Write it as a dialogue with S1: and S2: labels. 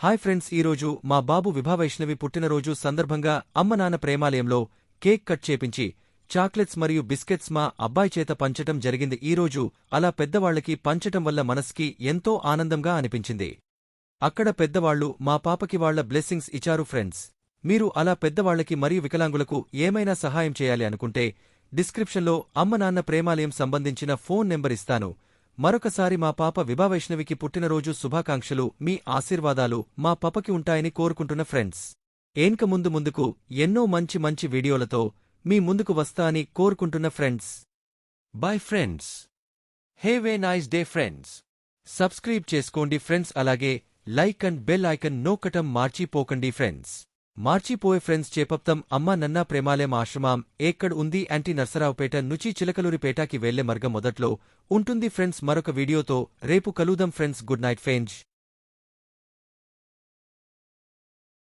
S1: Hi friends, ఈరోజు మా బాబు విభావైష్ణవి పుట్టినరోజు సందర్భంగా అమ్మ నాన్న ప్రేమాలయంలో కేక్ కట్ చేపించి చాక్లెట్స్ మరియు బిస్కెట్స్ మా అబ్బాయి చేత పంచటం జరిగింది. ఈరోజు అలా పెద్దవాళ్లకి పంచటం వల్ల మనస్కి ఎంతో ఆనందంగా అనిపించింది. అక్కడ పెద్దవాళ్లు మా పాపకి వాళ్ల బ్లెస్సింగ్స్ ఇచ్చారు. ఫ్రెండ్స్, మీరు అలా పెద్దవాళ్లకి మరియు వికలాంగులకు ఏమైనా సహాయం చేయాలి అనుకుంటే డిస్క్రిప్షన్లో అమ్మ నాన్న ప్రేమాలయం సంబంధించిన ఫోన్ నెంబర్ ఇస్తాను. మరొకసారి మా పాప విభావైష్ణవికి పుట్టినరోజు శుభాకాంక్షలు. మీ ఆశీర్వాదాలు మా పాపకి ఉంటాయని కోరుకుంటున్న ఫ్రెండ్స్, ఏన్క ముందుకు ఎన్నో మంచి వీడియోలతో మీ ముందుకు వస్తా అని కోరుకుంటున్న friends. Bye friends. Have a nice day friends. Subscribe చేసుకోండి ఫ్రెండ్స్, అలాగే లైక్ అండ్ బెల్ ఐకన్ నొక్కటం మార్చిపోకండి ఫ్రెండ్స్. మార్చిపోయే ఫ్రెండ్స్. చేపప్తం అమ్మా నన్నా ప్రేమాలయం ఆశ్రమం ఎక్కడ ఉంది అంటే నర్సరావుపేట నుంచి చిలకలూరిపేటకి వెళ్లే మార్గం మొదట్లో ఉంటుంది ఫ్రెండ్స్. మరొక వీడియోతో రేపు కలుద్దాం ఫ్రెండ్స్. Good night friends.